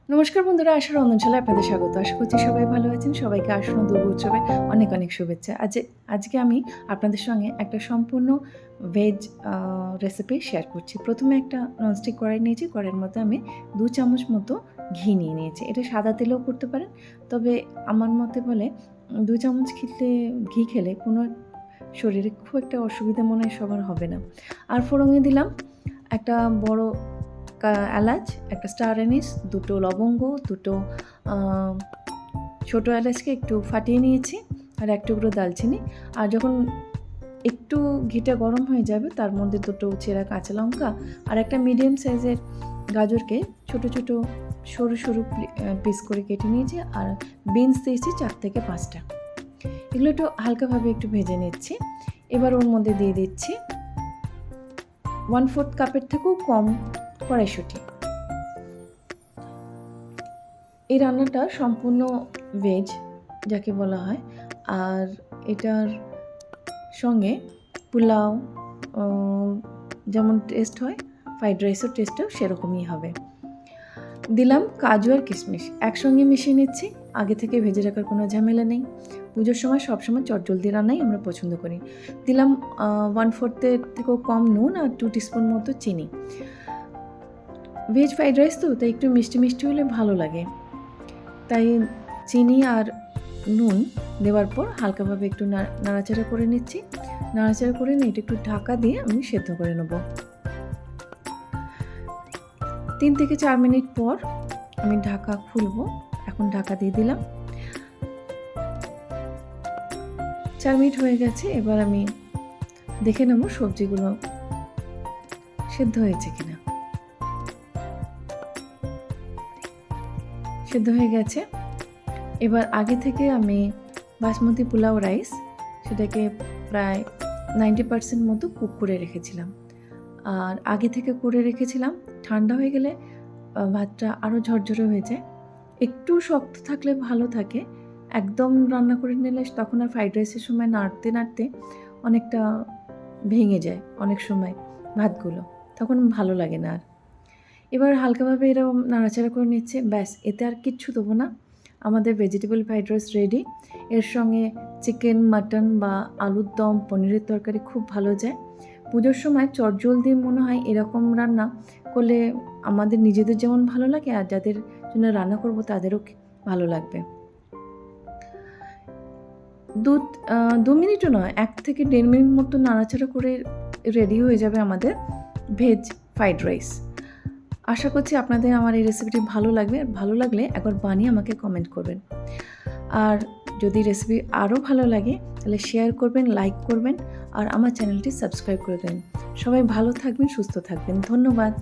নমস্কার বন্ধুরা, আশার রন্ধনশালায় আপনাদের স্বাগত। আশা করছি সবাই ভালো আছেন। সবাইকে আসন্ন দুর্গোৎসবে অনেক অনেক শুভেচ্ছা। আজকে আমি আপনাদের সঙ্গে একটা সম্পূর্ণ ভেজ রেসিপি শেয়ার করছি। প্রথমে একটা ননস্টিক কড়াই নিয়েছি। কড়াইয়ের মধ্যে আমি 2 চামচ মতো ঘি নিয়ে নিয়েছি। এটা সাদা তেলেও করতে পারেন, তবে আমার মতে বলে 2 চামচ ঘি খেলে কোনো শরীরে খুব একটা অসুবিধা মনে হয় সবার হবে না। আর ফোড়নে দিলাম একটা বড় এলাচ, একটা স্টার অ্যানিস, 2টো লবঙ্গ, 2টো ছোটো এলাচকে একটু ফাটিয়ে নিয়েছি, আর 1 টুকরো দালচিনি। আর যখন একটু ঘিটা গরম হয়ে যাবে তার মধ্যে 2টো চেরা কাঁচা লঙ্কা আর একটা মিডিয়াম সাইজের গাজরকে ছোটো ছোটো সরু সরু পিস করে কেটে নিয়েছি। আর বিনস দিয়েছি 4 থেকে 5টা। এগুলো একটু হালকাভাবে একটু ভেজে নিচ্ছি। এবার ওর মধ্যে দিয়ে দিচ্ছি 1/4 কাপের থেকেও কম কড়াইশুঁটি। এই রান্নাটা সম্পূর্ণ ভেজ যাকে বলা হয়, আর এটার সঙ্গে পোলাও যেমন টেস্ট হয়, ফ্রাইড রাইসের টেস্টও সেরকমই হবে। দিলাম কাজু আর কিশমিশ, একসঙ্গে মিশিয়ে নিচ্ছি। আগে থেকে ভেজে রাখার কোনো ঝামেলা নেই। পুজোর সময় সবসময় চটজলদি রান্নাই আমরা পছন্দ করি। দিলাম 1/4 থেকেও কম নুন আর 2 টিস্পুন মতো চিনি। ভেজ ফ্রাইড রাইস তো, তাই একটু মিষ্টি মিষ্টি হলে ভালো লাগে। তাই চিনি আর নুন দেওয়ার পর হালকাভাবে একটু নাড়াচাড়া করে নিচ্ছি। নাড়াচাড়া করে নিয়ে এটা একটু ঢাকা দিয়ে আমি সেদ্ধ করে নেব। 3 থেকে 4 মিনিট পর আমি ঢাকা খুলব। এখন ঢাকা দিয়ে দিলাম। 4 মিনিট হয়ে গেছে। এবার আমি দেখে নেব সবজিগুলো সেদ্ধ হয়েছে কিনা। সেদ্ধ হয়ে গেছে। এবার আগে থেকে আমি বাসমতি পোলাও রাইস সেটাকে প্রায় 90% মতো কুক করে রেখেছিলাম। আর আগে থেকে করে রেখেছিলাম, ঠান্ডা হয়ে গেলে ভাতটা আরও ঝরঝরে হয়ে যায়। একটু শক্ত থাকলে ভালো থাকে। একদম রান্না করে নিলে তখন আর ফ্রাইড রাইসের সময় নাড়তে নাড়তে অনেকটা ভেঙে যায় অনেক সময় ভাতগুলো, তখন ভালো লাগে না আর। এবার হালকাভাবে এরকম নাড়াচাড়া করে নিচ্ছে। ব্যাস, এতে আর কিচ্ছু দেবো না। আমাদের ভেজিটেবল ফ্রাইড রাইস রেডি। এর সঙ্গে চিকেন, মাটন বা আলুর দম, পনিরের তরকারি খুব ভালো যায়। পুজোর সময় চটজলদি মনে হয় এরকম রান্না করলে আমাদের নিজেদের যেমন ভালো লাগে, আর যাদের জন্য রান্না করব তাদেরও ভালো লাগবে। 2 মিনিটও নয়, 1 থেকে 1.5 মিনিট মতো নাড়াচাড়া করে রেডি হয়ে যাবে আমাদের ভেজ ফ্রাইড রাইস। আশা করছি আপনাদের আমার এই রেসিপিটি ভালো লাগবে। ভালো লাগলে একবার বানিয়ে আমাকে কমেন্ট করবেন। আর যদি রেসিপি আরও ভালো লাগে তাহলে শেয়ার করবেন, লাইক করবেন আর আমার চ্যানেলটি সাবস্ক্রাইব করে দেবেন। সবাই ভালো থাকবেন, সুস্থ থাকবেন। ধন্যবাদ।